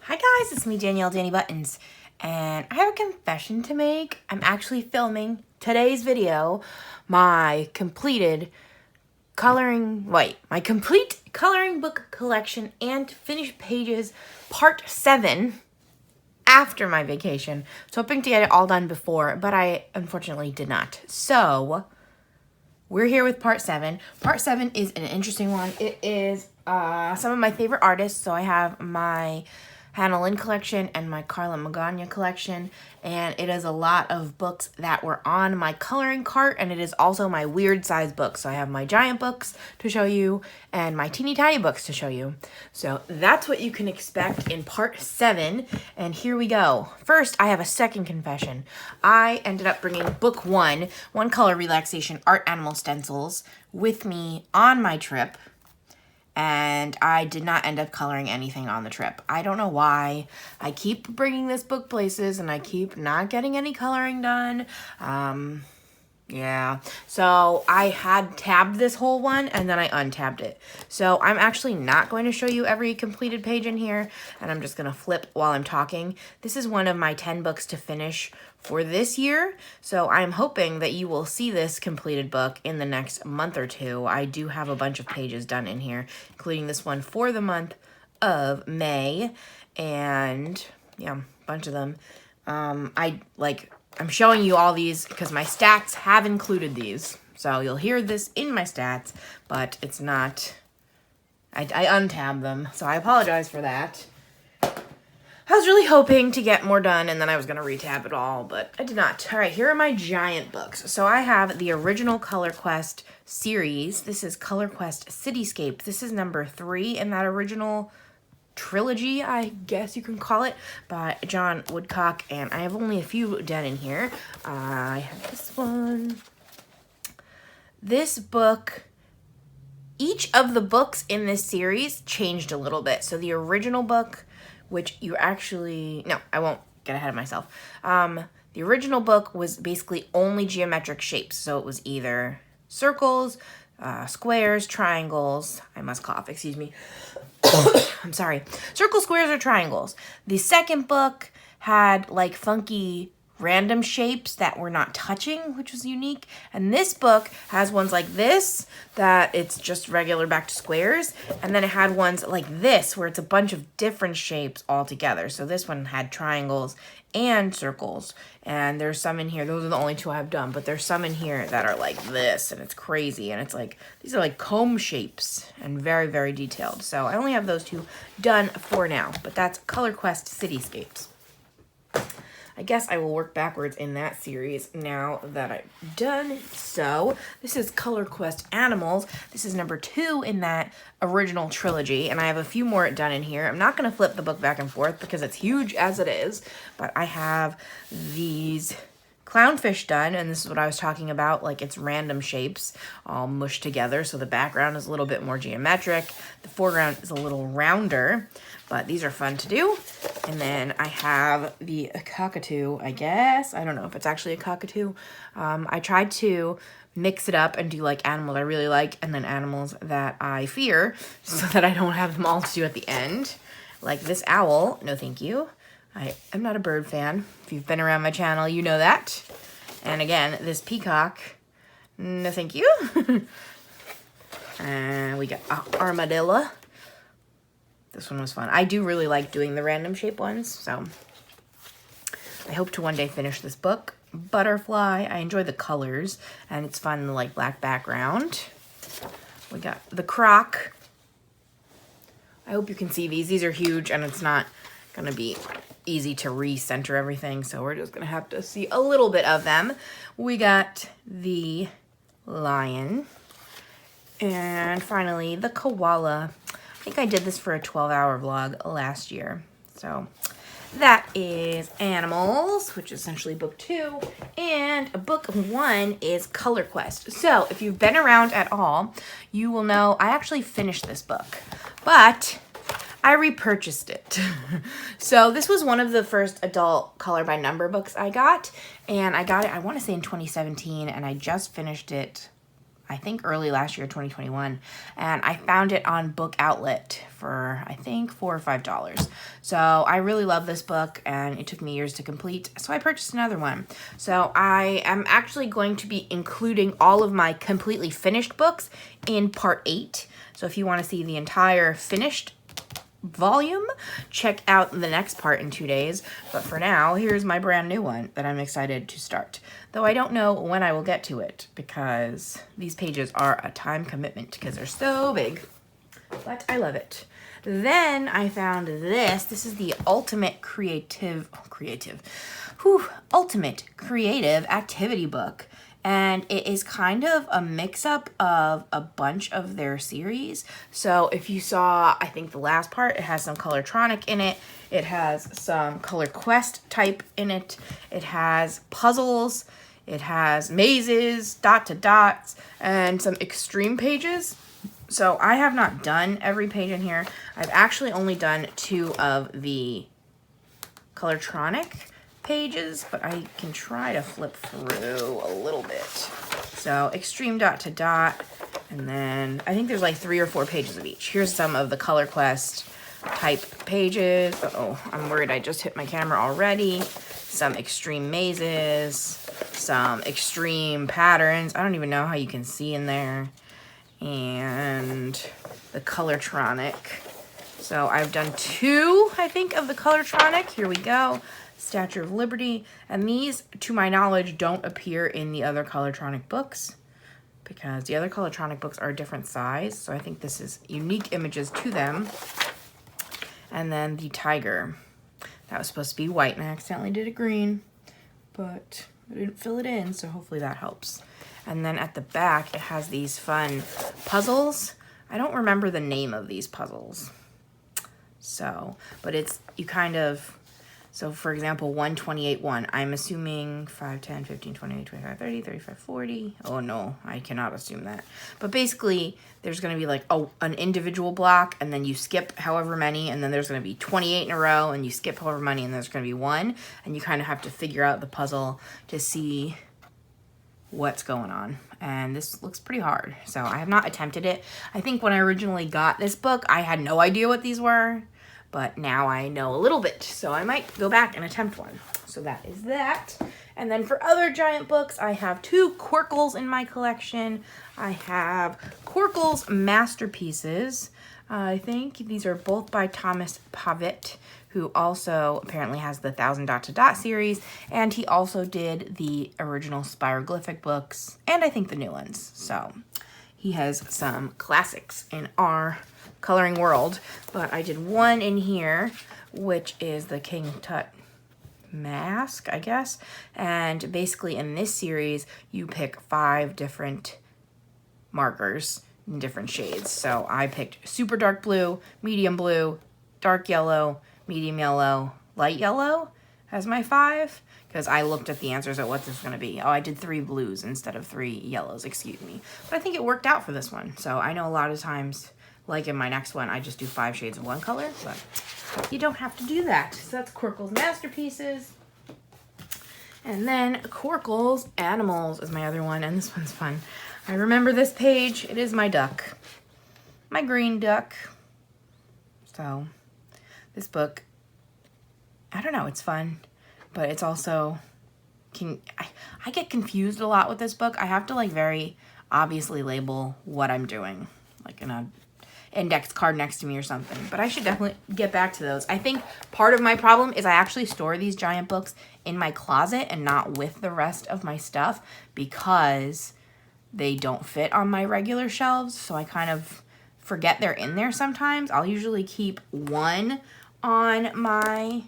Hi guys, it's me Danielle Danibuttons, and I have a confession to make. I'm actually filming today's video, my complete coloring book collection and finished pages part 7 after my vacation. So hoping to get it all done before, but I unfortunately did not. So we're here with part 7. Part 7 is an interesting one. It is some of my favorite artists. So I have my Hannah Lynn collection and my Carla Magana collection, and it is a lot of books that were on my coloring cart, and it is also my weird size books. So I have my giant books to show you and my teeny tiny books to show you. So that's what you can expect in part 7, and here we go. First, I have a second confession. I ended up bringing book 1, One Color Relaxation Art Animal Stencils, with me on my trip. And I did not end up coloring anything on the trip. I don't know why. I keep bringing this book places and I keep not getting any coloring done. Yeah. So I had tabbed this whole one and then I untabbed it. So I'm actually not going to show you every completed page in here, and I'm just going to flip while I'm talking. This is one of my 10 books to finish for this year, so I'm hoping that you will see this completed book in the next month or two. I do have a bunch of pages done in here, including this one for the month of May, and yeah, a bunch of them. I'm showing you all these because my stats have included these, so you'll hear this in my stats, but it's not, I untabbed them, so I apologize for that. I was really hoping to get more done, and then I was going to retab it all, but I did not. All right, here are my giant books. So I have the original Color Quest series. This is Color Quest Cityscape. This is number 3 in that original trilogy, I guess you can call it, by John Woodcock, and I have only a few done in here. I have this one. This book, each of the books in this series changed a little bit. So the original book, which you actually, no, I won't get ahead of myself. The original book was basically only geometric shapes. So it was either circles, squares, triangles. I must cough, excuse me. I'm sorry. Circles, squares, or triangles. The second book had like funky random shapes that were not touching, which was unique. And this book has ones like this, that it's just regular back to squares. And then it had ones like this, where it's a bunch of different shapes all together. So this one had triangles and circles. And there's some in here, those are the only 2 I've done, but there's some in here that are like this, and it's crazy. And it's like, these are like comb shapes and very, very detailed. So I only have those 2 done for now, but that's Color Quest Cityscapes. I guess I will work backwards in that series now that I've done so. This is Color Quest Animals. This is number 2 in that original trilogy, and I have a few more done in here. I'm not going to flip the book back and forth because it's huge as it is, but I have these Clownfish done, and this is what I was talking about, like it's random shapes all mushed together, so the background is a little bit more geometric, the foreground is a little rounder, but these are fun to do. And then I have the cockatoo, I guess. I don't know if it's actually a cockatoo. I tried to mix it up and do like animals I really like and then animals that I fear, so that I don't have them all to do at the end. Like this owl, no thank you. I'm not a bird fan. If you've been around my channel, you know that. And again, this peacock, no thank you. And we got Armadilla. This one was fun. I do really like doing the random shape ones, so I hope to one day finish this book. Butterfly, I enjoy the colors, and it's fun in the like black background. We got the croc. I hope you can see these. These are huge, and it's not gonna be easy to recenter everything, so we're just gonna have to see a little bit of them. We got the lion, and finally the koala. I think I did this for a 12-hour vlog last year. So that is Animals, which is essentially book 2, and book 1 is Color Quest. So if you've been around at all, you will know I actually finished this book, but I repurchased it. So this was one of the first adult color by number books I got, and I got it, I want to say in 2017, and I just finished it I think early last year, 2021, and I found it on Book Outlet for, I think, $4 or $5. So I really love this book, and it took me years to complete, so I purchased another one. So I am actually going to be including all of my completely finished books in part 8. So if you want to see the entire finished volume, check out the next part in 2 days. But for now, here's my brand new one that I'm excited to start. Though I don't know when I will get to it because these pages are a time commitment because they're so big. But I love it. Then I found this. This is the ultimate ultimate creative activity book. And it is kind of a mix-up of a bunch of their series. So if you saw, I think the last part, it has some Colortronic in it. It has some Color Quest type in it. It has puzzles. It has mazes, dot-to-dots, and some extreme pages. So I have not done every page in here. I've actually only done 2 of the Colortronic pages, but I can try to flip through a little bit. So extreme dot to dot, and then I think there's like 3 or 4 pages of each. Here's some of the Color Quest type pages. Uh-oh, I'm worried I just hit my camera already. Some extreme mazes, some extreme patterns. I don't even know how you can see in there. And the Colortronic. So I've done 2, I think, of the Colortronic. Here we go. Statue of Liberty, and these, to my knowledge, don't appear in the other Colortronic books because the other Colortronic books are a different size, so I think this is unique images to them. And then the tiger. That was supposed to be white, and I accidentally did it green, but I didn't fill it in, so hopefully that helps. And then at the back, it has these fun puzzles. I don't remember the name of these puzzles. So, but it's, you kind of, so for example, 128-1, I'm assuming 5, 10, 15, 28, 25, 30, 35, 40. Oh no, I cannot assume that. But basically, there's going to be like an individual block, and then you skip however many, and then there's going to be 28 in a row, and you skip however many, and there's going to be 1, and you kind of have to figure out the puzzle to see what's going on. And this looks pretty hard, so I have not attempted it. I think when I originally got this book, I had no idea what these were. But now I know a little bit, so I might go back and attempt one. So that is that. And then for other giant books, I have 2 Corkles in my collection. I have Corkle's Masterpieces. I think these are both by Thomas Pavitt, who also apparently has the 1000 Dot to Dot series. And he also did the original Spiroglyphic books, and I think the new ones. So he has some classics in our coloring world, but I did one in here, which is the King Tut mask, I guess. And basically in this series, you pick 5 different markers in different shades. So I picked super dark blue, medium blue, dark yellow, medium yellow, light yellow as my 5, because I looked at the answers at what this is going to be. Oh, I did 3 blues instead of 3 yellows, excuse me. But I think it worked out for this one. So I know a lot of times, like in my next one, I just do 5 shades of one color, but you don't have to do that. So that's Corkle's Masterpieces. And then Corkle's Animals is my other one, and this one's fun. I remember this page. It is my duck. My green duck. So this book, I don't know, it's fun, but it's also, I get confused a lot with this book. I have to like very obviously label what I'm doing, like in a index card next to me or something, but I should definitely get back to those. I think part of my problem is I actually store these giant books in my closet and not with the rest of my stuff because they don't fit on my regular shelves, so I kind of forget they're in there sometimes. I'll usually keep one on my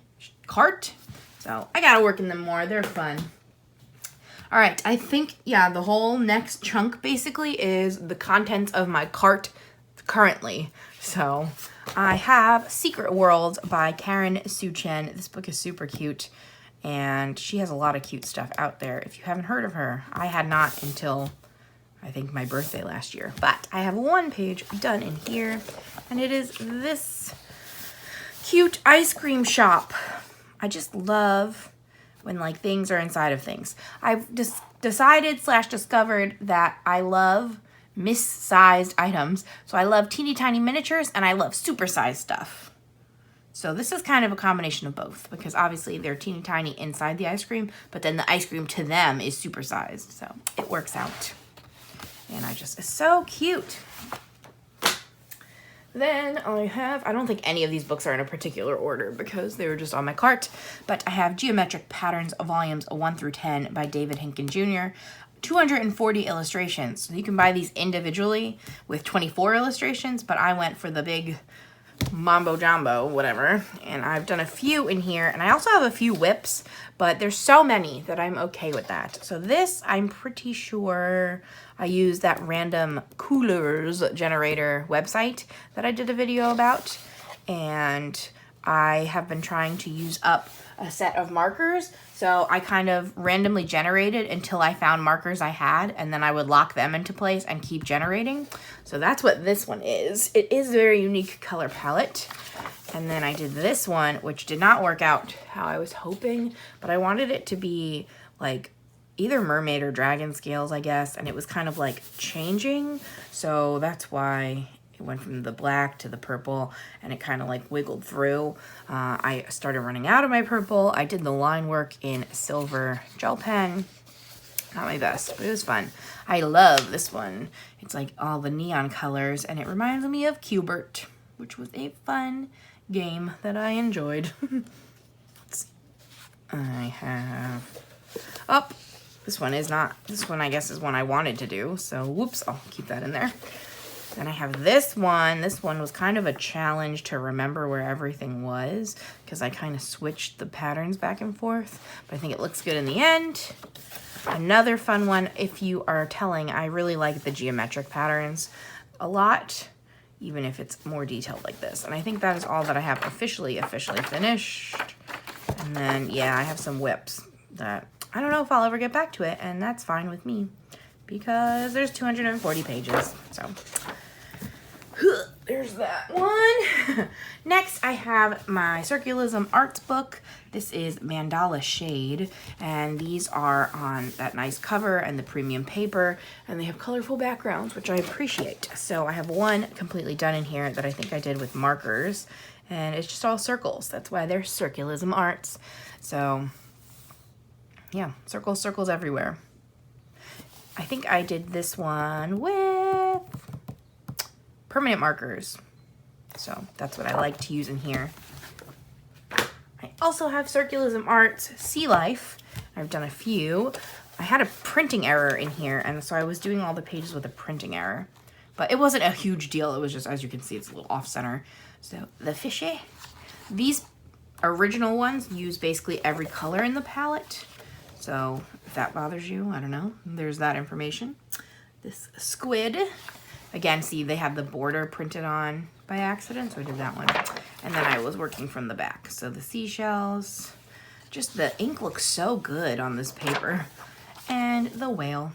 cart, so I gotta work in them more. They're fun. All right, I think, yeah, the whole next chunk basically is the contents of my cart currently. So I have Secret World by Karen Sue Chen. This book is super cute, and she has a lot of cute stuff out there. If you haven't heard of her, I had not until I think my birthday last year, but I have 1 page done in here, and it is this cute ice cream shop. I just love when like things are inside of things. I've just decided / discovered that I love missized items. So I love teeny tiny miniatures and I love supersized stuff. So this is kind of a combination of both because obviously they're teeny tiny inside the ice cream, but then the ice cream to them is supersized. So it works out. And it's so cute. Then I don't think any of these books are in a particular order because they were just on my cart, but I have Geometric Patterns Volumes 1 through 10 by David Hinken Jr. 240 illustrations. So you can buy these individually with 24 illustrations, but I went for the big mambo jumbo, whatever. And I've done a few in here, and I also have a few whips, but there's so many that I'm okay with that. So this, I'm pretty sure I used that random coolers generator website that I did a video about. And I have been trying to use up a set of markers. So I kind of randomly generated until I found markers I had, and then I would lock them into place and keep generating. So that's what this one is. It is a very unique color palette. And then I did this one, which did not work out how I was hoping, but I wanted it to be like either mermaid or dragon scales, I guess. And it was kind of like changing. So that's why it went from the black to the purple, and it kind of like wiggled through. I started running out of my purple. I did the line work in silver gel pen. Not my best, but it was fun. I love this one. It's like all the neon colors, and it reminds me of Q*bert, which was a fun game that I enjoyed. Let's see. I have... Oh, this one is not... This one, I guess, is one I wanted to do, so whoops, I'll keep that in there. Then I have this one. This one was kind of a challenge to remember where everything was because I kind of switched the patterns back and forth, but I think it looks good in the end. Another fun one, if you are telling, I really like the geometric patterns a lot, even if it's more detailed like this. And I think that is all that I have officially finished. And then, yeah, I have some whips that I don't know if I'll ever get back to it, and that's fine with me because there's 240 pages, so... There's that one. Next, I have my Circularism arts book. This is Mandala Shade, and these are on that nice cover and the premium paper, and they have colorful backgrounds, which I appreciate. So I have one completely done in here that I think I did with markers, and it's just all circles. That's why they're Circularism arts. So, yeah, circles everywhere. I think I did this one with permanent markers. So that's what I like to use in here. I also have Circularism Arts Sea Life. I've done a few. I had a printing error in here, and so I was doing all the pages with a printing error. But it wasn't a huge deal. It was just, as you can see, it's a little off-center. So the fishy. These original ones use basically every color in the palette. So if that bothers you, I don't know. There's that information. This squid. Again, see, they have the border printed on by accident, so I did that one. And then I was working from the back. So the seashells, just the ink looks so good on this paper. And the whale.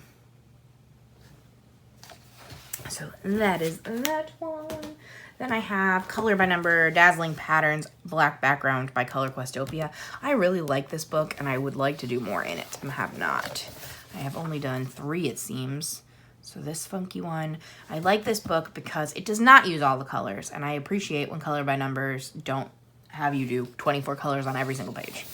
So that is that one. Then I have Color by Number, Dazzling Patterns, Black Background by Color Questopia. I really like this book, and I would like to do more in it, and have not. I have only done 3, it seems. So this funky one, I like this book because it does not use all the colors, and I appreciate when Color by Numbers don't have you do 24 colors on every single page.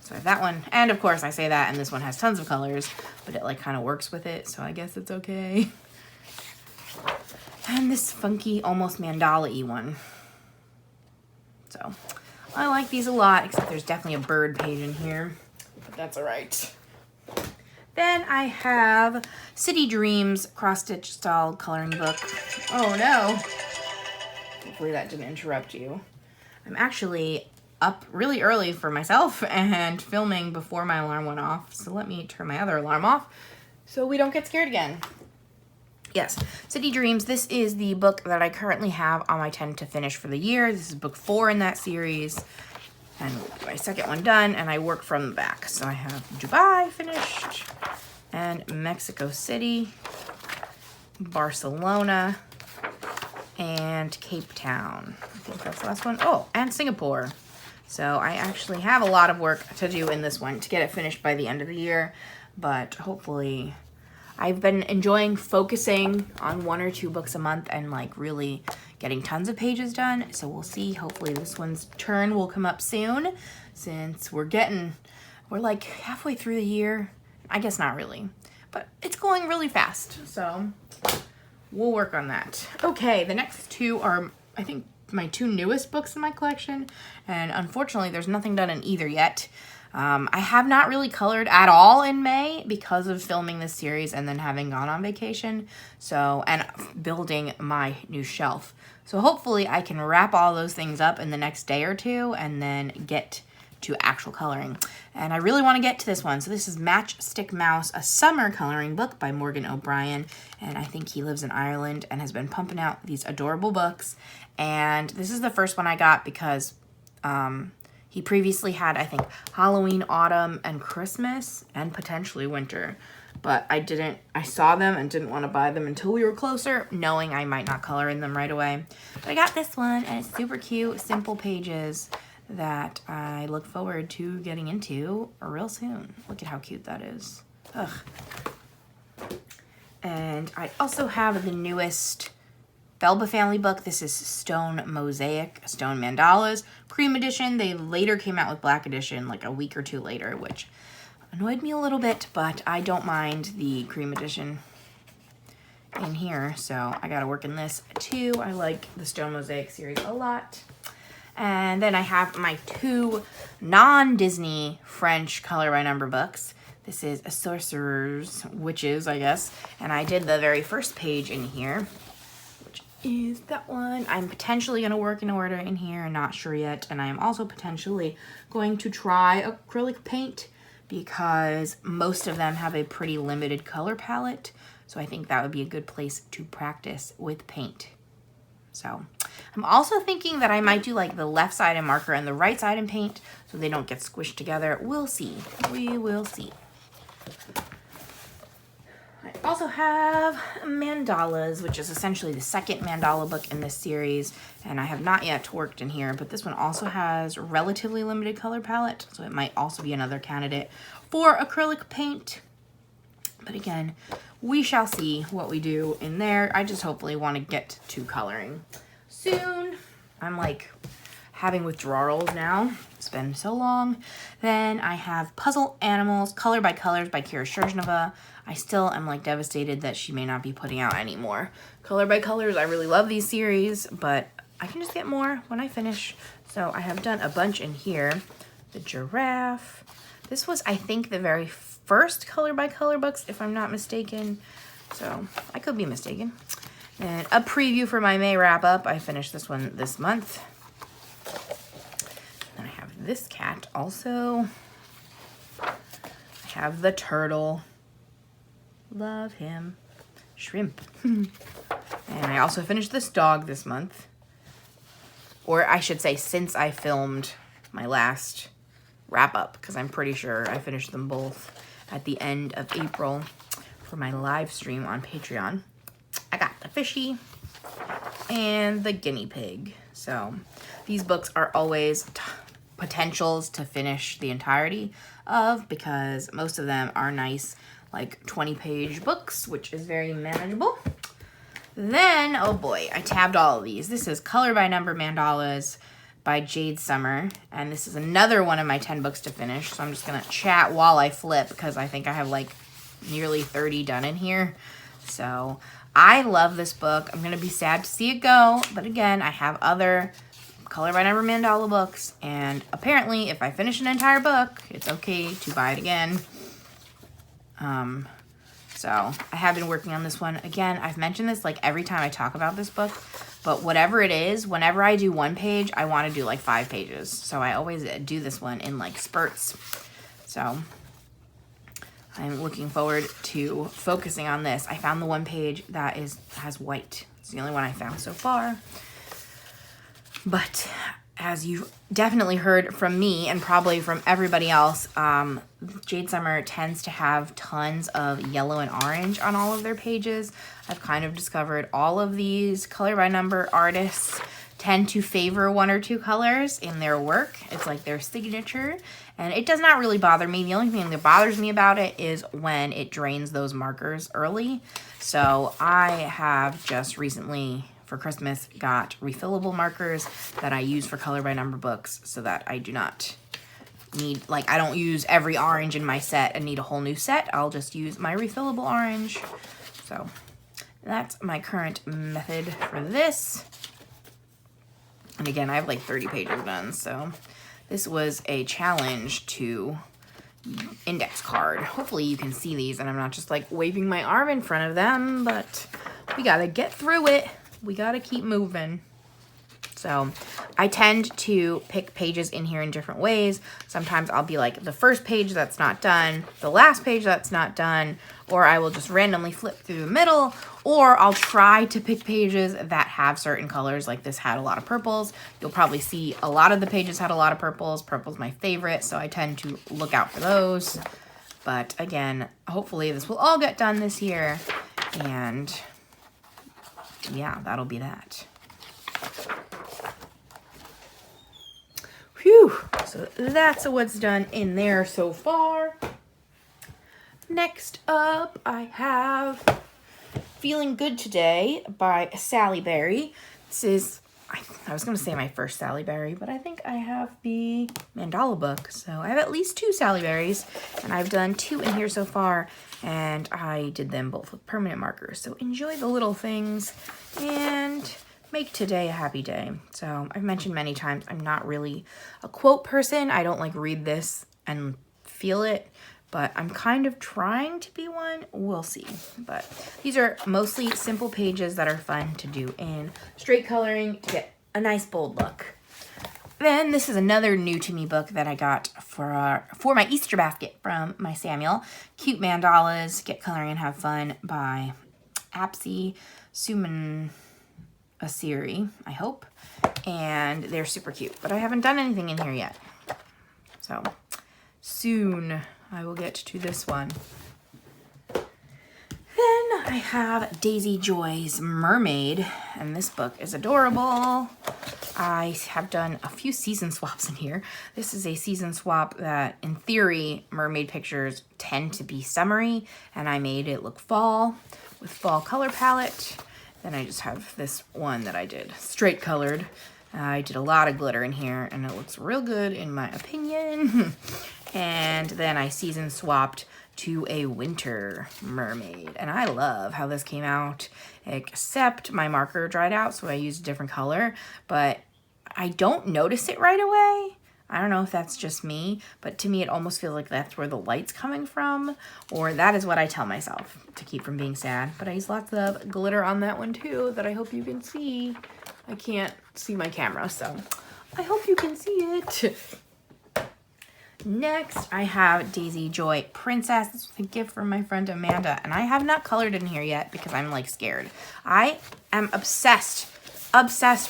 So I have that one, and of course I say that, and this one has tons of colors, but it like kind of works with it, so I guess it's okay. And this funky, almost mandala-y one. So I like these a lot, except there's definitely a bird page in here, but that's all right. Then I have City Dreams cross-stitch style coloring book. Oh no. Hopefully that didn't interrupt you. I'm actually up really early for myself and filming before my alarm went off. So let me turn my other alarm off so we don't get scared again. Yes, City Dreams. This is the book that I currently have on my 10 to finish for the year. This is book 4 in that series. And my second one done, and I work from the back. So I have Dubai finished, and Mexico City, Barcelona, and Cape Town. I think that's the last one. Oh, and Singapore. So I actually have a lot of work to do in this one to get it finished by the end of the year, but hopefully I've been enjoying focusing on 1 or 2 books a month and like really getting tons of pages done. So we'll see. Hopefully this one's turn will come up soon, since we're like halfway through the year. I guess not really, but it's going really fast. So we'll work on that. Okay, the next 2 are, I think, my 2 newest books in my collection, and unfortunately there's nothing done in either yet. I have not really colored at all in May because of filming this series and then having gone on vacation, and building my new shelf. So hopefully I can wrap all those things up in the next day or 2 and then get to actual coloring. And I really want to get to this one. So this is Matchstick Mouse, a summer coloring book by Morgan O'Brien, and I think he lives in Ireland and has been pumping out these adorable books. And this is the first one I got because he previously had, I think, Halloween, Autumn, and Christmas, and potentially Winter. But I saw them and didn't want to buy them until we were closer, knowing I might not color in them right away. But I got this one, and it's super cute, simple pages that I look forward to getting into real soon. Look at how cute that is. Ugh. And I also have the newest Belba family book. This is Stone Mosaic, Stone Mandalas, Cream Edition. They later came out with Black Edition like a week or 2 later, which annoyed me a little bit, but I don't mind the Cream Edition in here, so I gotta work in this too. I like the Stone Mosaic series a lot. And then I have my 2 non-Disney French color by number books. This is A Sorcerer's Witches, I guess, and I did the very first page in here, which is that one. I'm potentially going to work in order in here, not sure yet, and I am also potentially going to try acrylic paint because most of them have a pretty limited color palette, so I think that would be a good place to practice with paint. So I'm also thinking that I might do like the left side in marker and the right side in paint so they don't get squished together. We'll see. We will see. I also have Mandalas, which is essentially the second mandala book in this series, and I have not yet worked in here, but this one also has relatively limited color palette, so it might also be another candidate for acrylic paint. But again, we shall see what we do in there. I just hopefully want to get to coloring soon. I'm like having withdrawals now. It's been so long. Then I have Puzzle Animals, Color by Colors by Keira Shirjanova. I still am like devastated that she may not be putting out anymore. Color by Colors, I really love these series, but I can just get more when I finish. So I have done a bunch in here. The Giraffe. This was, I think, the very first Color by Color books, if I'm not mistaken. So I could be mistaken. And a preview for my May wrap up. I finished this one this month. Then I have this cat also. I have the turtle. Love him. Shrimp. And I also finished this dog this month. Or I should say since I filmed my last wrap up, because I'm pretty sure I finished them both at the end of April for my live stream on Patreon. I got the fishy and the guinea pig. So these books are always potentials to finish the entirety of, because most of them are nice like 20-page books, which is very manageable. Then, oh boy, I tabbed all of these. This is Color by Number Mandalas by Jade Summer, and this is another one of my 10 books to finish, so I'm just gonna chat while I flip because I think I have like nearly 30 done in here. So I love this book. I'm gonna be sad to see it go, but again, I have other Color by Number Mandala books, and apparently if I finish an entire book, it's okay to buy it again. So I have been working on this one. Again, I've mentioned this like every time I talk about this book, but whatever it is, whenever I do 1 page, I want to do like 5 pages. So I always do this one in like spurts. So I'm looking forward to focusing on this. I found the 1 page that has white. It's the only one I found so far. But as you've definitely heard from me and probably from everybody else, Jade Summer tends to have tons of yellow and orange on all of their pages. I've kind of discovered all of these color by number artists tend to favor one or two colors in their work. It's like their signature, and it does not really bother me. The only thing that bothers me about it is when it drains those markers early. So I have just recently, for Christmas, got refillable markers that I use for color by number books so that I do not need, like, I don't use every orange in my set and need a whole new set. I'll just use my refillable orange. So that's my current method for this. And again, I have like 30 pages done, so this was a challenge to index card. Hopefully you can see these and I'm not just like waving my arm in front of them, but we gotta get through it. We gotta keep moving. So I tend to pick pages in here in different ways. Sometimes I'll be like the first page that's not done, the last page that's not done, or I will just randomly flip through the middle, or I'll try to pick pages that have certain colors. Like this had a lot of purples. You'll probably see a lot of the pages had a lot of purples. Purple's my favorite, so I tend to look out for those. But again, hopefully this will all get done this year, and yeah, that'll be that. Whew, so that's what's done in there so far. Next up, I have Feeling Good Today by Sally Berry. This is, I was going to say my first Sally Berry, but I think I have the Mandala book. So I have at least 2 Sally Berries, and I've done 2 in here so far, and I did them both with permanent markers. So enjoy the little things and make today a happy day. So I've mentioned many times, I'm not really a quote person. I don't like read this and feel it, but I'm kind of trying to be one. We'll see. But these are mostly simple pages that are fun to do in straight coloring to get a nice bold look. Then this is another new to me book that I got for my Easter basket from my Samuel. Cute Mandalas, Get Coloring and Have Fun by Apsy Suman Asiri, I hope. And they're super cute, but I haven't done anything in here yet. So soon I will get to this one. Then I have Daisy Joy's Mermaid, and this book is adorable. I have done a few season swaps in here. This is a season swap that, in theory, mermaid pictures tend to be summery, and I made it look fall with fall color palette. Then I just have this one that I did straight colored. I did a lot of glitter in here, and it looks real good in my opinion. And then I season swapped to a winter mermaid. And I love how this came out, except my marker dried out, so I used a different color. But I don't notice it right away. I don't know if that's just me, but to me it almost feels like that's where the light's coming from, or that is what I tell myself to keep from being sad. But I use lots of glitter on that one too that I hope you can see. I can't see my camera, so I hope you can see it. Next, I have Daisy Joy Princess. This was a gift from my friend Amanda, and I have not colored in here yet because I'm like scared. I am obsessed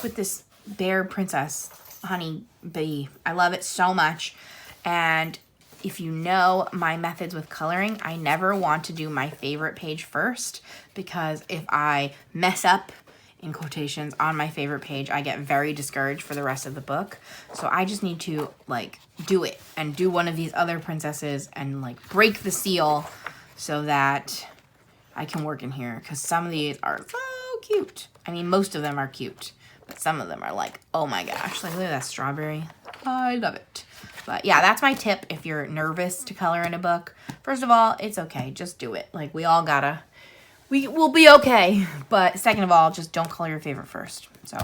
with this bear princess honey bee. I love it so much. And if you know my methods with coloring, I never want to do my favorite page first, because if I mess up, in quotations, on my favorite page, I get very discouraged for the rest of the book. So I just need to like do it and do one of these other princesses and like break the seal so that I can work in here, because some of these are so cute. I mean, most of them are cute, but some of them are like, oh my gosh, like look at that strawberry. I love it. But yeah, that's my tip if you're nervous to color in a book. First of all, it's okay, just do it. Like we will be okay. But second of all, just don't color your favorite first. So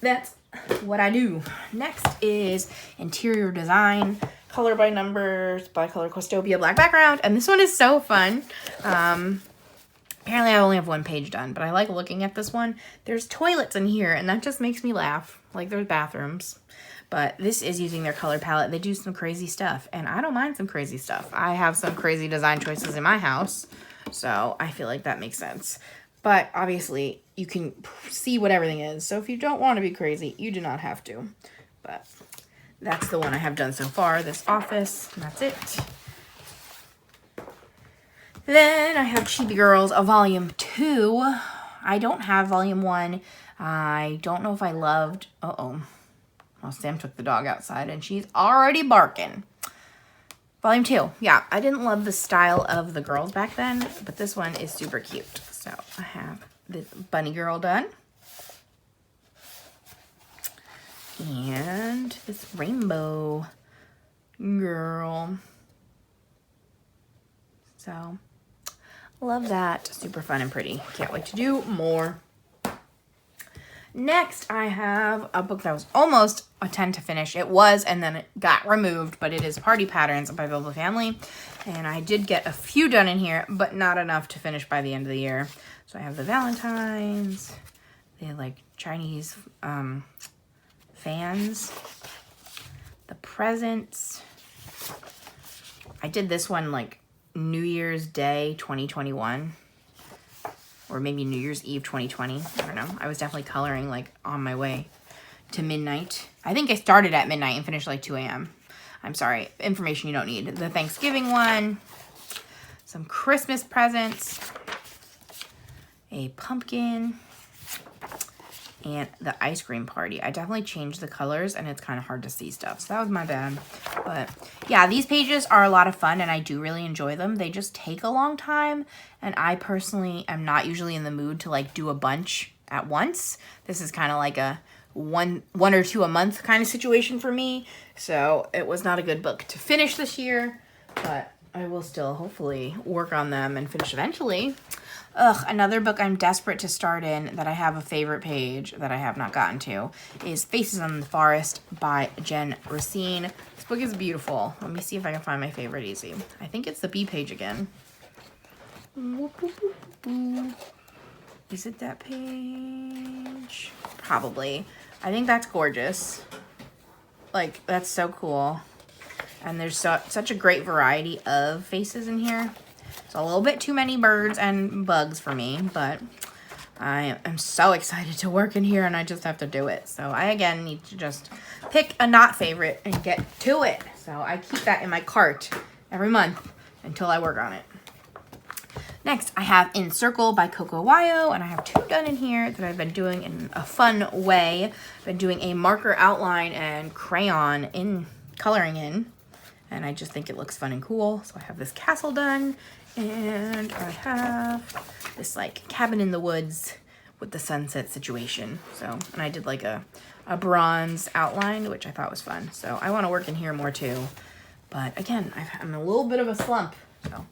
that's what I do. Next is Interior Design, Color by Numbers, Bicolor Questopia, black background. And this one is so fun. Apparently I only have one page done, but I like looking at this one. There's toilets in here, and that just makes me laugh. Like there's bathrooms. But this is using their color palette. They do some crazy stuff, and I don't mind some crazy stuff. I have some crazy design choices in my house, so I feel like that makes sense. But obviously, you can see what everything is. So if you don't want to be crazy, you do not have to. But that's the one I have done so far, this office, and that's it. Then I have Chibi Girls, Volume 2. I don't have Volume 1. I don't know if I loved, well, Sam took the dog outside and she's already barking. Volume 2. Yeah, I didn't love the style of the girls back then, but this one is super cute. So I have this bunny girl done. And this rainbow girl. So, love that. Super fun and pretty. Can't wait to do more. Next, I have a book that was almost a 10 to finish. It was, and then it got removed, but it is Party Patterns by Build a Family. And I did get a few done in here, but not enough to finish by the end of the year. So I have the Valentines, the like Chinese fans, the presents. I did this one like New Year's Day 2021. Or maybe New Year's Eve 2020. I don't know. I was definitely coloring like on my way to midnight. I think I started at midnight and finished like 2 a.m. I'm sorry. Information you don't need. The Thanksgiving one. Some Christmas presents. A pumpkin. And the ice cream party. I definitely changed the colors and it's kind of hard to see stuff. So that was my bad. But yeah, these pages are a lot of fun and I do really enjoy them. They just take a long time. And I personally am not usually in the mood to like do a bunch at once. This is kind of like a one or two a month kind of situation for me. So it was not a good book to finish this year. But I will still hopefully work on them and finish eventually. Another book I'm desperate to start in that I have a favorite page that I have not gotten to is Faces in the Forest by Jen Racine. This book is beautiful. Let me see if I can find my favorite easy. I think it's the B page again. Is it that page? Probably. I think that's gorgeous. Like, that's so cool. And there's such a great variety of faces in here. It's a little bit too many birds and bugs for me, but I am so excited to work in here and I just have to do it. So I, again, need to just pick a not favorite and get to it. So I keep that in my cart every month until I work on it. Next, I have In Circle by Coco Wyo, and I have 2 done in here that I've been doing in a fun way. I've been doing a marker outline and crayon in coloring in, and I just think it looks fun and cool. So I have this castle done. And I have this like cabin in the woods with the sunset situation. So, and I did like a bronze outline, which I thought was fun. So I want to work in here more too. But again, I'm in a little bit of a slump. So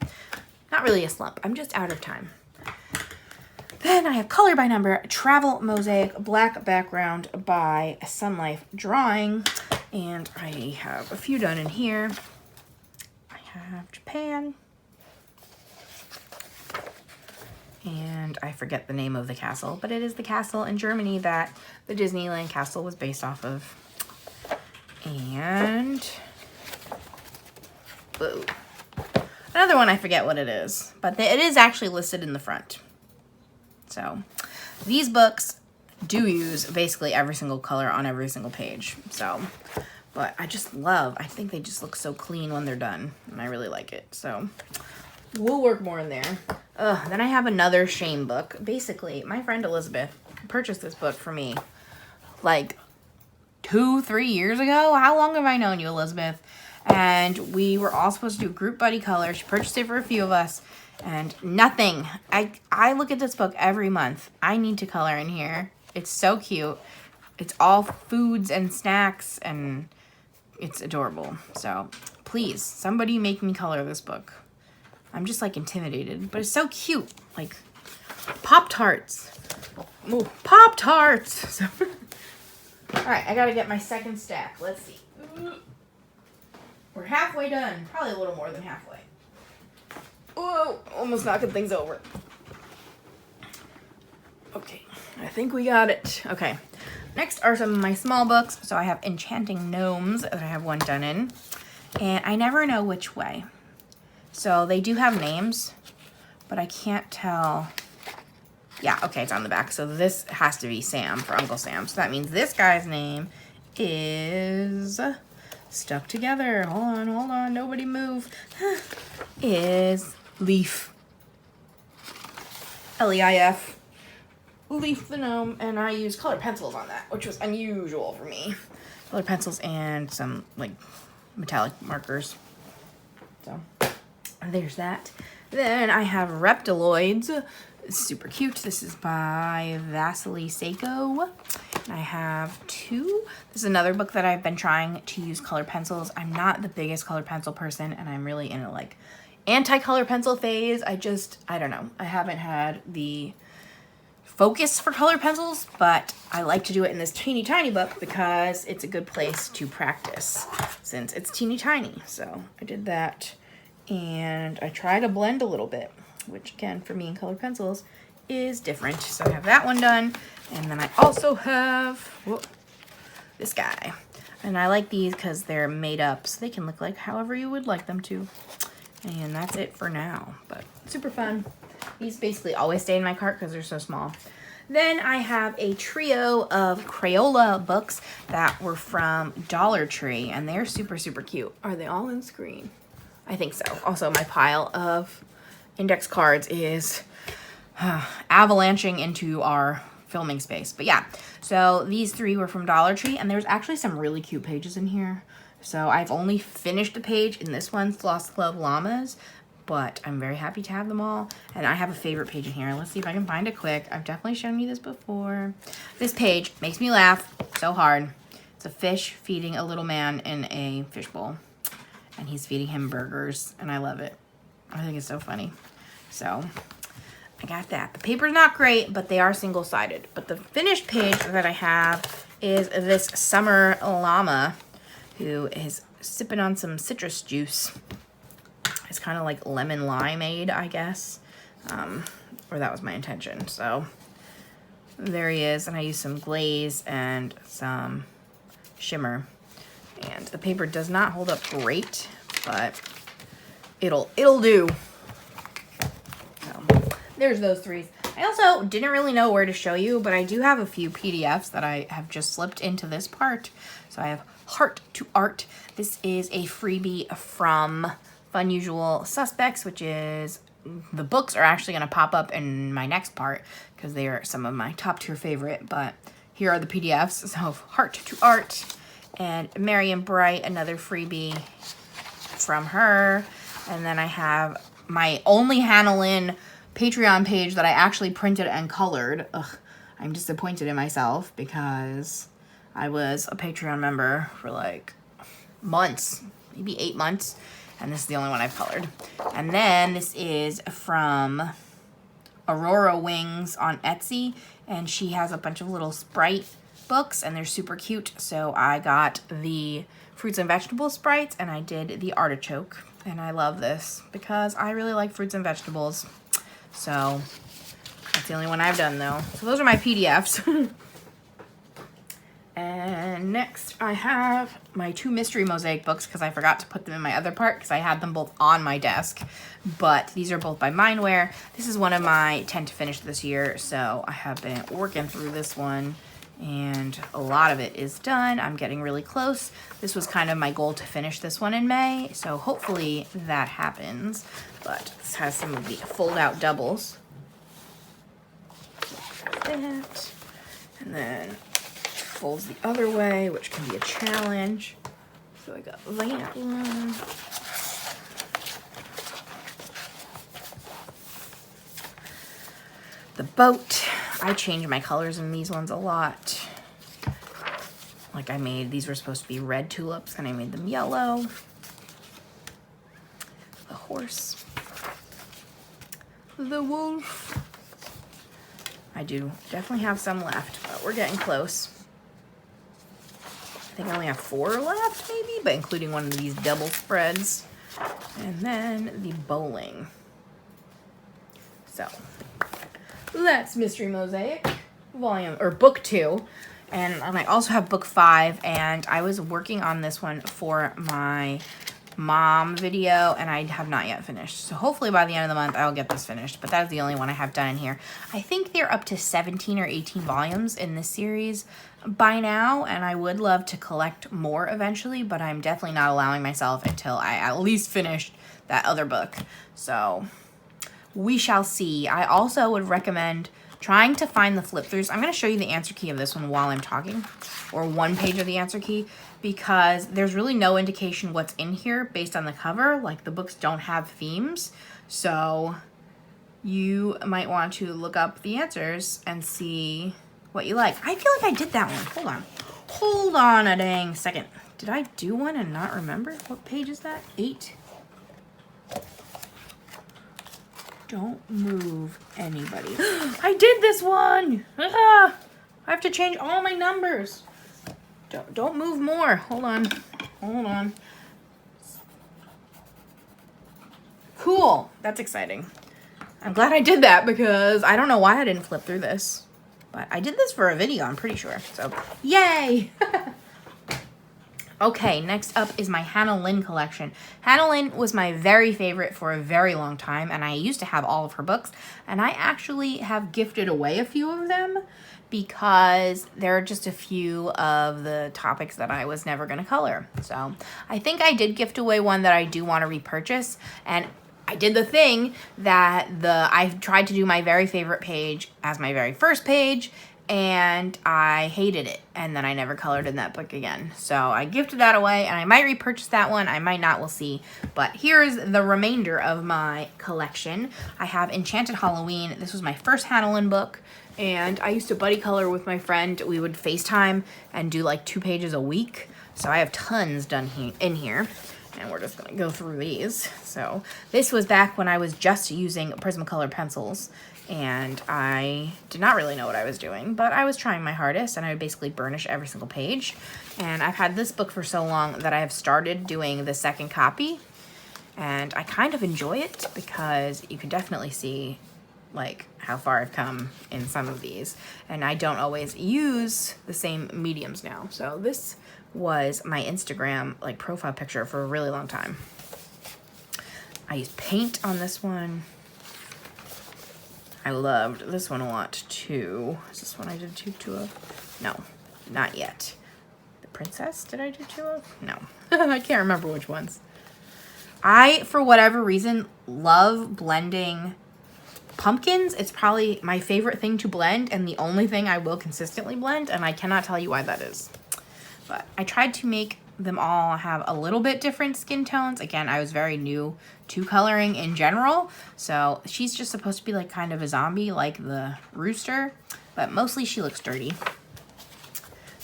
not really a slump. I'm just out of time. Then I have Color by Number, Travel Mosaic, Black Background by Sun Life Drawing. And I have a few done in here. I have Japan. And I forget the name of the castle, but it is the castle in Germany that the Disneyland castle was based off of. And boo. Another one, I forget what it is, but it is actually listed in the front. So these books do use basically every single color on every single page. So, but I think they just look so clean when they're done, and I really like it. So we'll work more in there. Then I have another shame book. Basically, my friend Elizabeth purchased this book for me like 2-3 years ago. How long have I known you, Elizabeth? And we were all supposed to do group buddy color. She purchased it for a few of us and nothing. I look at this book every month. I need to color in here. It's so cute. It's all foods and snacks and it's adorable. So please, somebody make me color this book. I'm just like intimidated, but it's so cute. Like Pop-Tarts. Ooh, Pop-Tarts. So, all right, I gotta get my second stack. Let's see. We're halfway done. Probably a little more than halfway. Whoa, almost knocking things over. Okay, I think we got it. Okay, next are some of my small books. So I have Enchanting Gnomes that I have one done in. And I never know which way. So they do have names, but I can't tell. Yeah, okay, it's on the back. So this has to be Sam for Uncle Sam. So that means this guy's name is stuck together. Hold on, nobody move. Is Leaf. Leif. Leaf the Gnome, and I used colored pencils on that, which was unusual for me. Colored pencils and some like metallic markers. So there's that. Then I have Reptiloids. Super cute. This is by Vasily Seiko. And I have two. This is another book that I've been trying to use colored pencils. I'm not the biggest colored pencil person, and I'm really in a like anti-color pencil phase. I don't know. I haven't had the focus for colored pencils, but I like to do it in this teeny tiny book because it's a good place to practice since it's teeny tiny. So I did that, and I try to blend a little bit, which again for me in colored pencils is different. So I have that one done, and then I also have this guy, and I like these because they're made up so they can look like however you would like them to. And that's it for now, but super fun. These basically always stay in my cart because they're so small. Then I have a trio of Crayola books that were from Dollar Tree, and they're super, super cute. Are they all in screen? I think so. Also, my pile of index cards is avalanching into our filming space. But yeah, so these three were from Dollar Tree, and there's actually some really cute pages in here. So I've only finished a page in this one, Floss Club Llamas, but I'm very happy to have them all. And I have a favorite page in here. Let's see if I can find it quick. I've definitely shown you this before. This page makes me laugh so hard. It's a fish feeding a little man in a fishbowl, and he's feeding him burgers, and I love it. I think it's so funny. So I got that. The paper's not great, but they are single-sided. But the finished page that I have is this summer llama who is sipping on some citrus juice. It's kind of like lemon limeade, I guess. Or that was my intention. So there he is, and I used some glaze and some shimmer. And the paper does not hold up great, but it'll do. So there's those three. I also didn't really know where to show you, but I do have a few PDFs that I have just slipped into this part. So I have Heart to Art. This is a freebie from Fun Usual Suspects, which is, the books are actually going to pop up in my next part because they are some of my top tier favorite, but here are the PDFs. So Heart to Art and Marion Bright, another freebie from her. And then I have my only Hannah Lynn Patreon page that I actually printed and colored. Ugh, I'm disappointed in myself because I was a Patreon member for like months, maybe 8 months, and this is the only one I've colored. And then this is from Aurora Wings on Etsy, and she has a bunch of little sprite books, and they're super cute. So I got the fruits and vegetables sprites, and I did the artichoke, and I love this because I really like fruits and vegetables. So that's the only one I've done though. So those are my PDFs. And next I have my two mystery mosaic books because I forgot to put them in my other part because I had them both on my desk. But these are both by Mindware. This is one of my 10 to finish this year, so I have been working through this one, and a lot of it is done. I'm getting really close. This was kind of my goal to finish this one in May, so hopefully that happens. But this has some of the fold-out doubles. Like that. And then folds the other way, which can be a challenge. So I got that one. The boat. I change my colors in these ones a lot. Like I made, these were supposed to be red tulips, and I made them yellow. The horse. The wolf. I do definitely have some left, but we're getting close. I think I only have 4 left, maybe, but including one of these double spreads. And then the bowling. So that's Mystery Mosaic, book 2. And I also have book 5, and I was working on this one for my mom video, and I have not yet finished. So hopefully by the end of the month, I'll get this finished, but that's the only one I have done in here. I think they're up to 17 or 18 volumes in this series by now, and I would love to collect more eventually, but I'm definitely not allowing myself until I at least finish that other book. So we shall see. I also would recommend trying to find the flip throughs. I'm going to show you the answer key of this one while I'm talking, or one page of the answer key, because there's really no indication what's in here based on the cover. Like, the books don't have themes, so you might want to look up the answers and see what you like. I feel like I did that one. Hold on a dang second. Did I do one and not remember? What page is that? 8? Don't move anybody. I did this one! I have to change all my numbers. Don't move more. Hold on. Cool. That's exciting. I'm glad I did that because I don't know why I didn't flip through this. But I did this for a video, I'm pretty sure. So, yay! Okay, next up is my Hannah Lynn collection. Hannah Lynn was my very favorite for a very long time, and I used to have all of her books, and I actually have gifted away a few of them because there are just a few of the topics that I was never going to color. So I think I did gift away one that I do want to repurchase, and I did the thing that I tried to do my very favorite page as my very first page, and I hated it, and then I never colored in that book again. So I gifted that away, and I might repurchase that one. I might not, we'll see. But here's the remainder of my collection. I have Enchanted Halloween. This was my first Hannah Lynn book, and I used to buddy color with my friend. We would FaceTime and do like 2 pages a week. So I have tons done in here, and we're just gonna go through these. So this was back when I was just using Prismacolor pencils, and I did not really know what I was doing, but I was trying my hardest, and I would basically burnish every single page. And I've had this book for so long that I have started doing the second copy, and I kind of enjoy it because you can definitely see like how far I've come in some of these, and I don't always use the same mediums now. So this was my Instagram like profile picture for a really long time. I used paint on this one. I loved this one a lot too. Is this one I did two of? No, not yet. The Princess, did I do 2 of? No, I can't remember which ones. I, for whatever reason, love blending pumpkins. It's probably my favorite thing to blend and the only thing I will consistently blend, and I cannot tell you why that is. But I tried to make them all have a little bit different skin tones. Again, I was very new to coloring in general, so she's just supposed to be like kind of a zombie like the rooster, but mostly she looks dirty.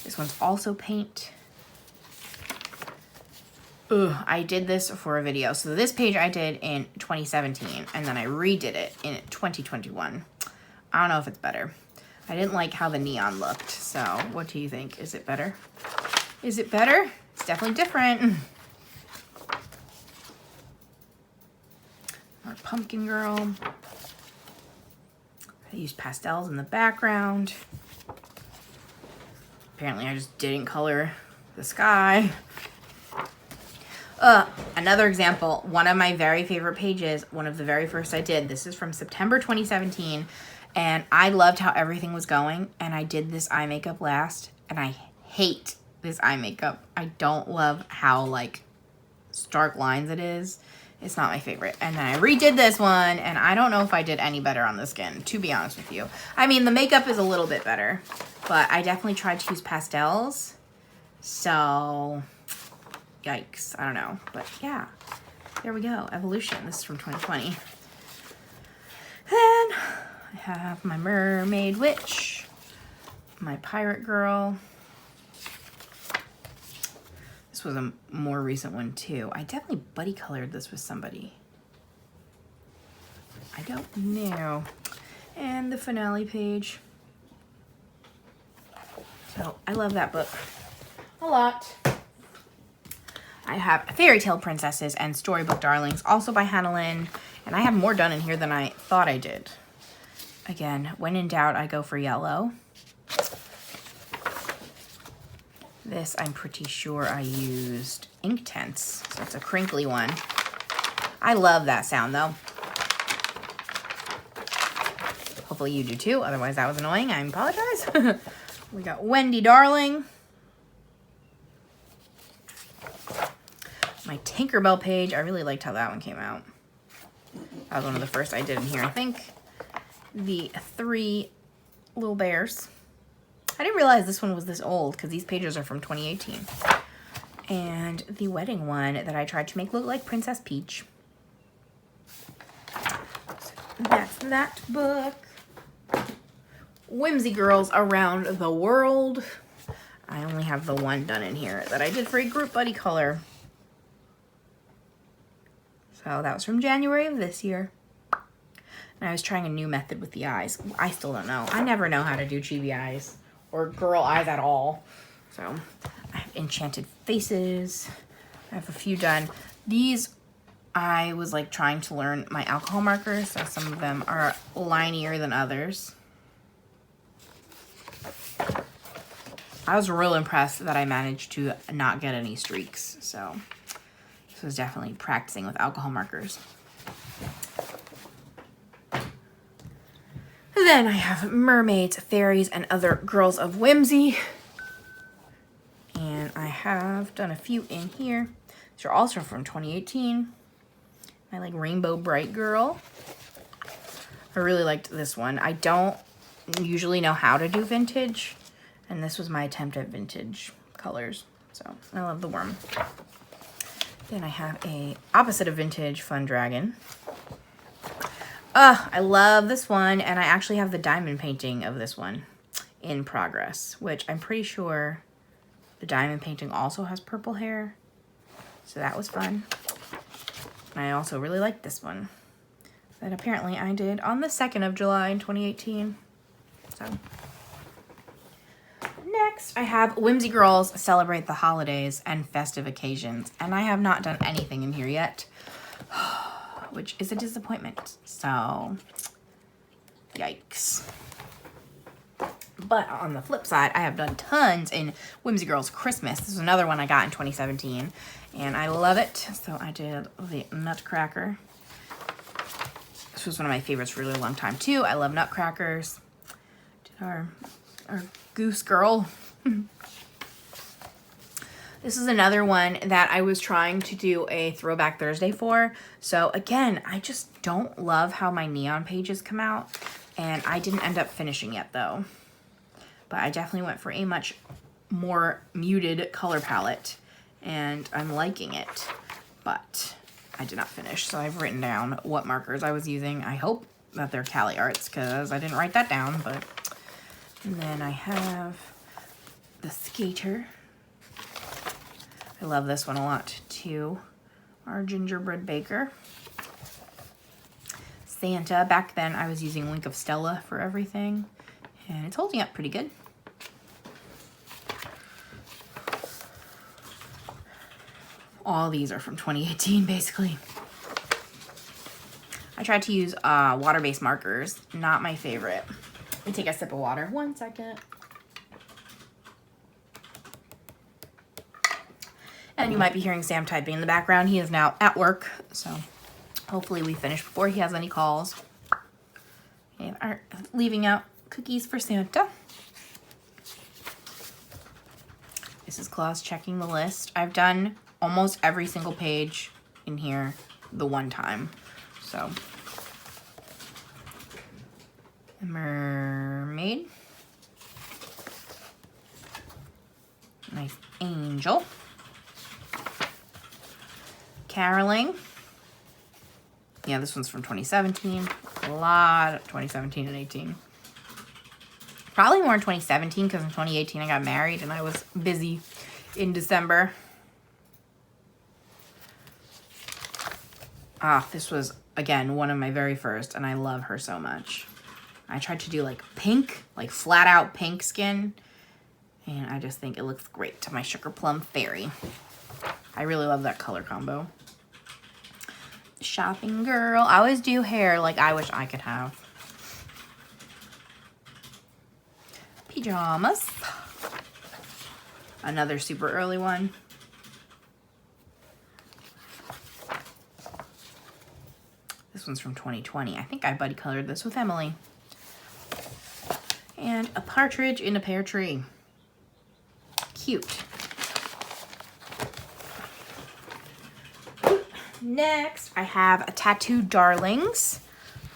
This one's also paint. I did this for a video. So this page I did in 2017, and then I redid it in 2021. I don't know if it's better. I didn't like how the neon looked, so what do you think? Is it better? Is it better? It's definitely different. Our pumpkin girl. I used pastels in the background. Apparently I just didn't color the sky. Another example, one of my very favorite pages, one of the very first I did, this is from September 2017, and I loved how everything was going, and I did this eye makeup last, and I hate this eye makeup. I don't love how, like, stark lines it is. It's not my favorite. And then I redid this one, and I don't know if I did any better on the skin, to be honest with you. I mean, the makeup is a little bit better, but I definitely tried to use pastels, so yikes, I don't know. But yeah, there we go, Evolution. This is from 2020. Then I have my Mermaid Witch, my Pirate Girl. This was a more recent one too. I definitely buddy colored this with somebody. I don't know. And the finale page. So I love that book a lot. I have Fairy Tale Princesses and Storybook Darlings, also by Hannah Lynn. And I have more done in here than I thought I did. Again, when in doubt, I go for yellow. This, I'm pretty sure I used Inktense, so it's a crinkly one. I love that sound, though. Hopefully you do, too. Otherwise, that was annoying. I apologize. We got Wendy Darling. My Tinkerbell page. I really liked how that one came out. That was one of the first I did in here, I think. The 3 little bears. I didn't realize this one was this old because these pages are from 2018. And the wedding one that I tried to make look like Princess Peach. So that's that book. Whimsy Girls Around the World. I only have the one done in here that I did for a group buddy color. So that was from January of this year. And I was trying a new method with the eyes. I still don't know. I never know how to do chibi eyes or girl eyes at all. So I have Enchanted Faces. I have a few done. These, I was like trying to learn my alcohol markers. So some of them are linier than others. I was real impressed that I managed to not get any streaks. So this was definitely practicing with alcohol markers. Then I have Mermaids, Fairies, and Other Girls of Whimsy. And I have done a few in here. These are also from 2018. I like Rainbow Bright Girl. I really liked this one. I don't usually know how to do vintage. And this was my attempt at vintage colors. So I love the worm. Then I have a opposite of vintage Fun Dragon. I love this one, and I actually have the diamond painting of this one in progress, which I'm pretty sure the diamond painting also has purple hair. So that was fun. And I also really liked this one that apparently I did on the 2nd of July in 2018. So next, I have Whimsy Girls Celebrate the Holidays and Festive Occasions, and I have not done anything in here yet, which is a disappointment. So, yikes. But on the flip side, I have done tons in Whimsy Girls Christmas. This is another one I got in 2017, and I love it. So I did the Nutcracker. This was one of my favorites for a really long time, too. I love Nutcrackers. Did our Goose Girl. This is another one that I was trying to do a Throwback Thursday for. So again, I just don't love how my neon pages come out. And I didn't end up finishing yet though. But I definitely went for a much more muted color palette. And I'm liking it. But I did not finish. So I've written down what markers I was using. I hope that they're Cali Arts because I didn't write that down. But and then I have the Skater. I love this one a lot too. Our Gingerbread Baker. Santa. Back then I was using Link of Stella for everything. And it's holding up pretty good. All these are from 2018 basically. I tried to use water-based markers. Not my favorite. Let me take a sip of water. 1 second. And you might be hearing Sam typing in the background. He is now at work, so hopefully we finish before he has any calls. We are leaving out cookies for Santa. This is Claus checking the list. I've done almost every single page in here the one time, so. Mermaid. Nice angel. Caroling. Yeah, this one's from 2017. A lot of 2017 and 18. Probably more in 2017 because in 2018 I got married and I was busy in December. This was, again, one of my very first, and I love her so much. I tried to do like pink, like flat out pink skin, and I just think it looks great to my Sugar Plum Fairy. I really love that color combo. Shopping Girl. I always do hair like I wish I could have. Pajamas. Another super early one. This one's from 2020. I think I buddy colored this with Emily. And a partridge in a pear tree. Cute. Next, I have a Tattoo Darlings.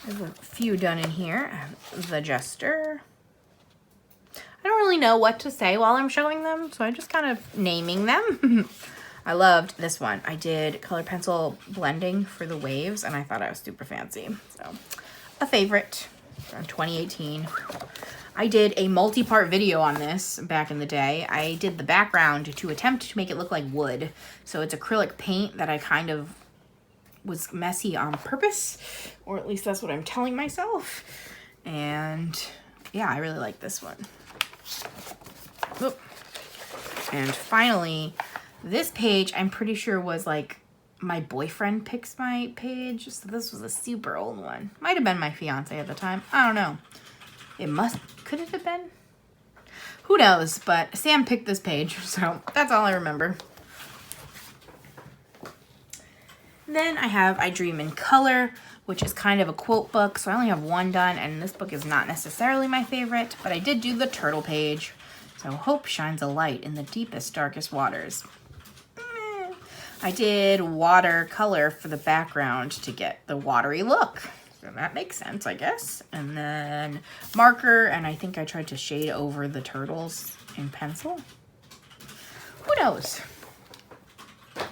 There's a few done in here. I have the Jester. I don't really know what to say while I'm showing them, so I'm just kind of naming them. I loved this one. I did color pencil blending for the waves, and I thought I was super fancy. So, a favorite from 2018. I did a multi-part video on this back in the day. I did the background to attempt to make it look like wood. So it's acrylic paint that I kind of was messy on purpose, or at least that's what I'm telling myself. And yeah, I really like this one. Oop. And finally, this page I'm pretty sure was like my boyfriend picks my page. So this was a super old one. Might have been my fiance at the time. I don't know. Could it have been? Who knows? But Sam picked this page, so that's all I remember. Then I have I Dream in Color, which is kind of a quote book, so I only have one done, and this book is not necessarily my favorite, but I did do the turtle page. So hope shines a light in the deepest, darkest waters. I did watercolor for the background to get the watery look. So that makes sense, I guess. And then marker, and I think I tried to shade over the turtles in pencil. Who knows? Then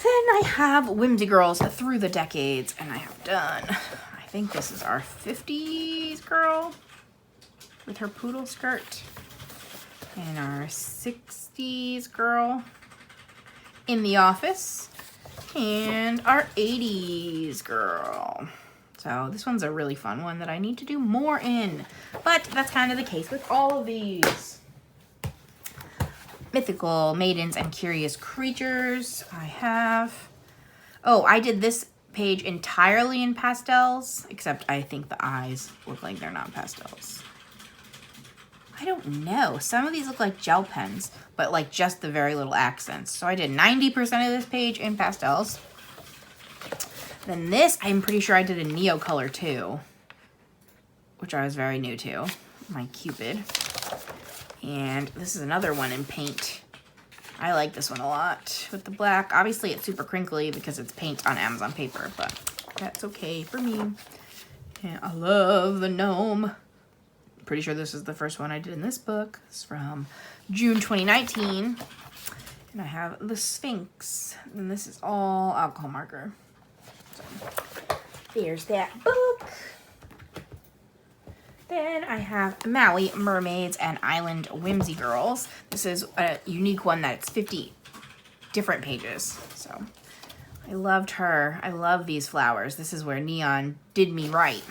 I have Whimsy Girls Through the Decades, and I have done, I think this is our 50s girl with her poodle skirt, and our 60s girl in the office, and our 80s girl. So this one's a really fun one that I need to do more in, but that's kind of the case with all of these. Mythical Maidens and Curious Creatures. I did this page entirely in pastels, except I think the eyes look like they're not pastels. I don't know. Some of these look like gel pens, but like just the very little accents. So I did 90% of this page in pastels. Then this, I'm pretty sure I did a neo color too, which I was very new to, my Cupid. And this is another one in paint. I like this one a lot with the black. Obviously, it's super crinkly because it's paint on Amazon paper, but that's okay for me. And I love the gnome. Pretty sure this is the first one I did in this book. It's from June 2019. And I have the Sphinx. And this is all alcohol marker. So there's that book. Then I have Maui, Mermaids, and Island Whimsy Girls. This is a unique one that's 50 different pages. So I loved her. I love these flowers. This is where Neon did me right.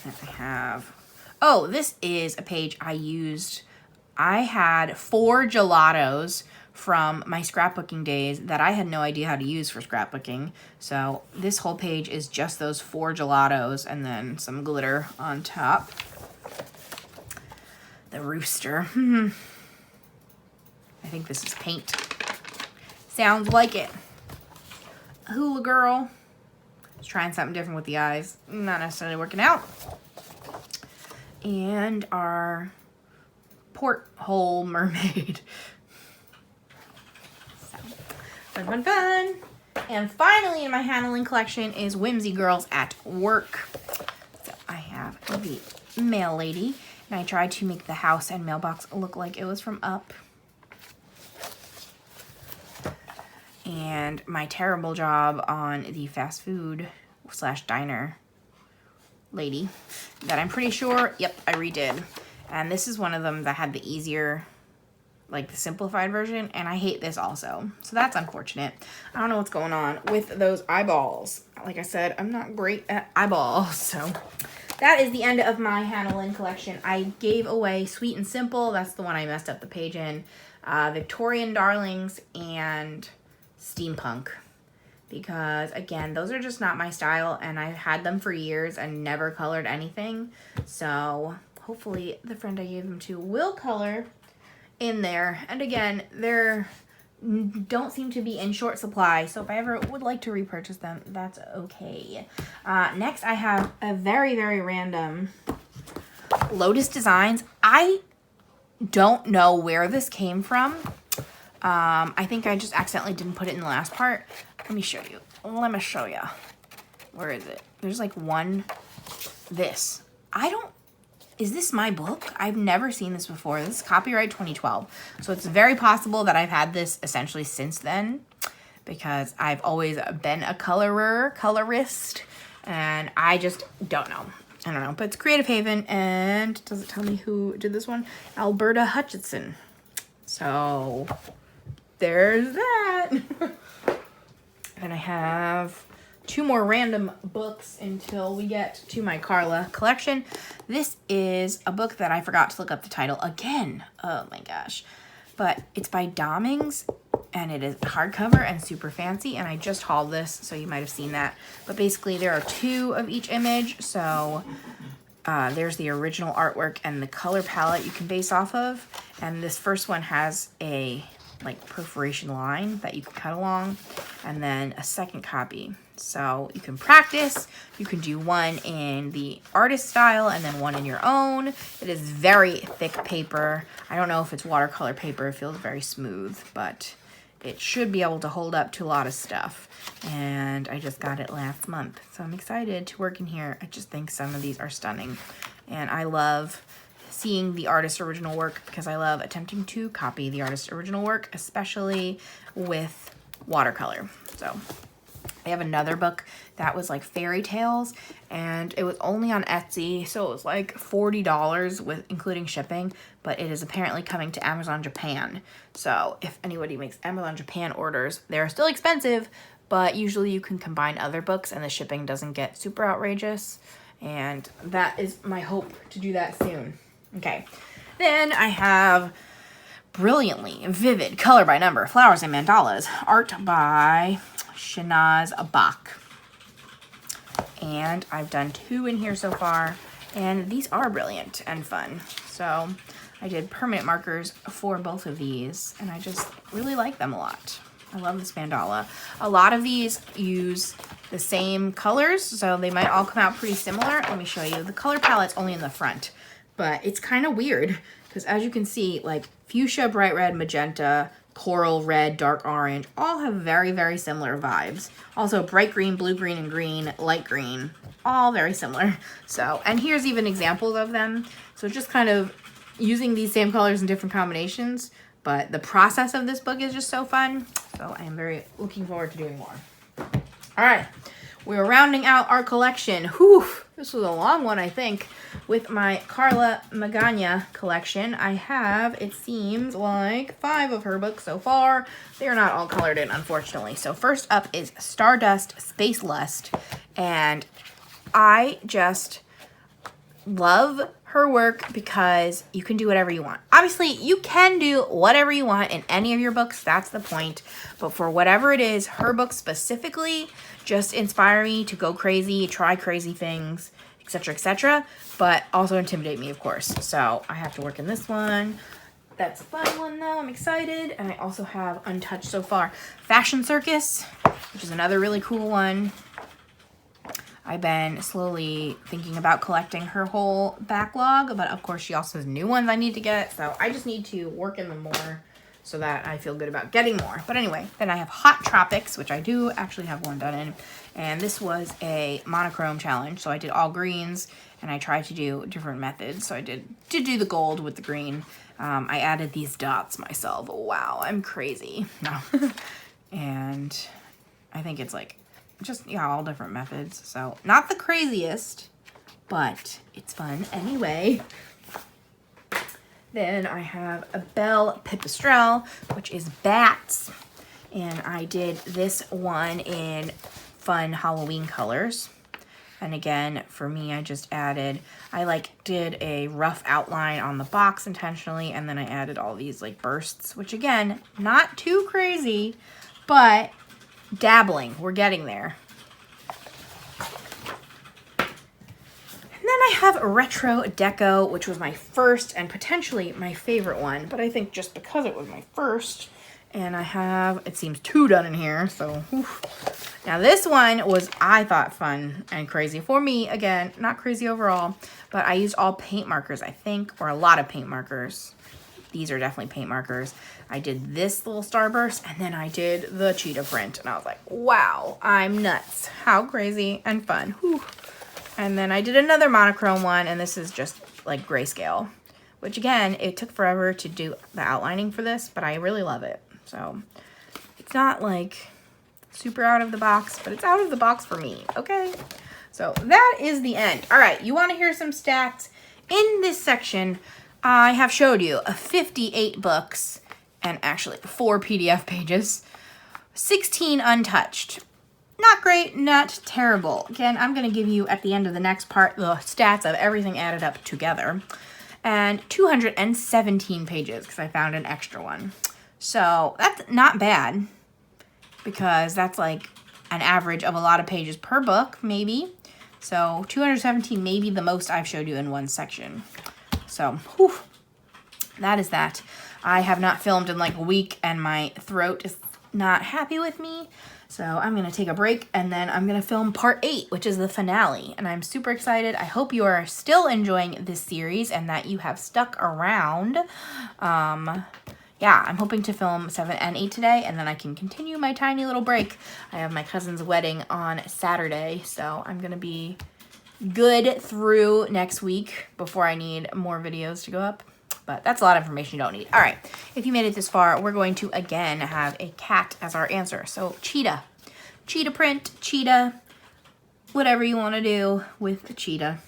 And I have, this is a page I used. I had 4 gelatos from my scrapbooking days that I had no idea how to use for scrapbooking. So this whole page is just those 4 gelatos and then some glitter on top. The rooster. I think this is paint. Sounds like it. A hula girl. Just trying something different with the eyes. Not necessarily working out. And our porthole mermaid. Fun, fun, fun. And finally in my handling collection is Whimsy Girls at Work. So I have the mail lady, and I tried to make the house and mailbox look like it was from Up. And my terrible job on the fast food / diner lady that I'm pretty sure, I redid. And this is one of them that had the easier, like the simplified version, and I hate this also. So that's unfortunate. I don't know what's going on with those eyeballs. Like I said, I'm not great at eyeballs. So that is the end of my Hannah Lynn collection. I gave away Sweet and Simple. That's the one I messed up the page in. Victorian Darlings and Steampunk. Because again, those are just not my style, and I've had them for years and never colored anything. So hopefully the friend I gave them to will color in there. And again, they're don't seem to be in short supply, so if I ever would like to repurchase them, that's okay. Next I have a very, very random Lotus Designs. I don't know where this came from. I think I just accidentally didn't put it in the last part. Let me show you. Let me show you. Where is it? There's like one, this. I don't is this my book? I've never seen this before. This is copyright 2012. So it's very possible that I've had this essentially since then, because I've always been a colorist, and I just don't know. I don't know, but it's Creative Haven, and does it tell me who did this one? Alberta Hutchinson. So there's that. And I have 2 more random books until we get to my Carla collection. This is a book that I forgot to look up the title again. Oh my gosh. But it's by Dommings, and it is hardcover and super fancy, and I just hauled this, so you might have seen that. But basically there are 2 of each image, so there's the original artwork and the color palette you can base off of. And this first one has a like perforation line that you can cut along, and then a second copy. So you can practice, you can do one in the artist style and then one in your own. It is very thick paper. I don't know if it's watercolor paper, it feels very smooth, but it should be able to hold up to a lot of stuff. And I just got it last month, so I'm excited to work in here. I just think some of these are stunning, and I love seeing the artist's original work because I love attempting to copy the artist's original work, especially with watercolor. So I have another book that was like fairy tales, and it was only on Etsy, so it was like $40 with including shipping, but it is apparently coming to Amazon Japan. So if anybody makes Amazon Japan orders, they're still expensive, but usually you can combine other books and the shipping doesn't get super outrageous, and that is my hope to do that soon. Okay, then I have Brilliantly Vivid Color by Number Flowers and Mandalas, art by Shaina Bach. And I've done 2 in here so far, and these are brilliant and fun. So I did permanent markers for both of these, and I just really like them a lot. I love this mandala. A lot of these use the same colors, so they might all come out pretty similar. Let me show you. The color palette's only in the front, but it's kind of weird because as you can see, like fuchsia, bright red, magenta, coral, red, dark orange, all have very, very similar vibes. Also bright green, blue green, and green, light green, all very similar. So, and here's even examples of them. So just kind of using these same colors in different combinations, but the process of this book is just so fun. So I am very looking forward to doing more. All right, we're rounding out our collection. Whew, this was a long one, I think. With my Carla Magana collection, I have, it seems like, 5 of her books so far. They are not all colored in, unfortunately. So first up is Stardust Space Lust, and I just love her work because you can do whatever you want. Obviously, you can do whatever you want in any of your books. That's the point. But for whatever it is, her books specifically just inspire me to go crazy, try crazy things, etc., etc., but also intimidate me, of course. So I have to work in this one. That's a fun one, though. I'm excited. And I also have untouched so far Fashion Circus, which is another really cool one. I've been slowly thinking about collecting her whole backlog, but of course she also has new ones I need to get, so I just need to work in them more so that I feel good about getting more. But anyway, then I have Hot Tropics, which I do actually have one done in, and this was a monochrome challenge, so I did all greens, and I tried to do different methods. So I did do the gold with the green. I added these dots myself. Wow, I'm crazy. No. And I think it's like just, yeah, all different methods. So not the craziest, but it's fun anyway. Then I have a Belle Pipistrelle, which is bats. And I did this one in fun Halloween colors. And again, for me, I just added, I did a rough outline on the box intentionally, and then I added all these bursts, which again, not too crazy, but dabbling. We're getting there. And then I have Retro Deco, which was my first and potentially my favorite one, but I think just because it was my first, and I have, it seems 2 done in here, so oof. Now this one was, I thought, fun and crazy. For me, again, not crazy overall, but I used all paint markers, I think, or a lot of paint markers. These are definitely paint markers. I did this little starburst, and then I did the cheetah print, and I was like, wow, I'm nuts. How crazy and fun. Whew. And then I did another monochrome one, and this is just like grayscale, which again, it took forever to do the outlining for this, but I really love it. So it's not like super out of the box, but it's out of the box for me, okay? So that is the end. All right, you want to hear some stats? In this section, I have showed you 58 books and actually 4 PDF pages, 16 untouched. Not great, not terrible. Again, I'm going to give you at the end of the next part the stats of everything added up together. And 217 pages because I found an extra one. So that's not bad because that's like an average of a lot of pages per book, maybe. So 217 may be the most I've showed you in one section. So, whew, that is that. I have not filmed in like a week and my throat is not happy with me. So I'm going to take a break and then I'm going to film part 8, which is the finale. And I'm super excited. I hope you are still enjoying this series and that you have stuck around. Yeah, I'm hoping to film 7 and 8 today and then I can continue my tiny little break. I have my cousin's wedding on Saturday, so I'm going to be good through next week before I need more videos to go up. But that's a lot of information you don't need. All right, if you made it this far, we're going to, again, have a cat as our answer. So, cheetah. Cheetah print, cheetah, whatever you want to do with a cheetah.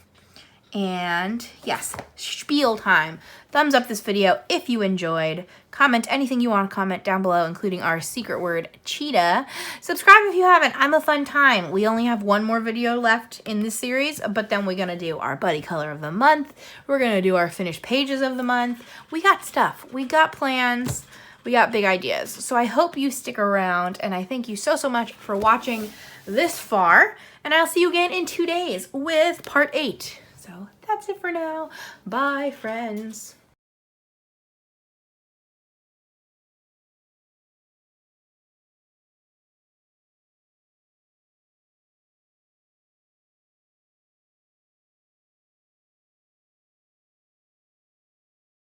And, yes, spiel time. Thumbs up this video if you enjoyed. Comment anything you want to comment down below, including our secret word, cheetah. Subscribe if you haven't. I'm a fun time. We only have one more video left in this series, but then we're going to do our buddy color of the month. We're going to do our finished pages of the month. We got stuff. We got plans. We got big ideas. So I hope you stick around, and I thank you so much for watching this far. And I'll see you again in 2 days with part 8. So that's it for now. Bye, friends.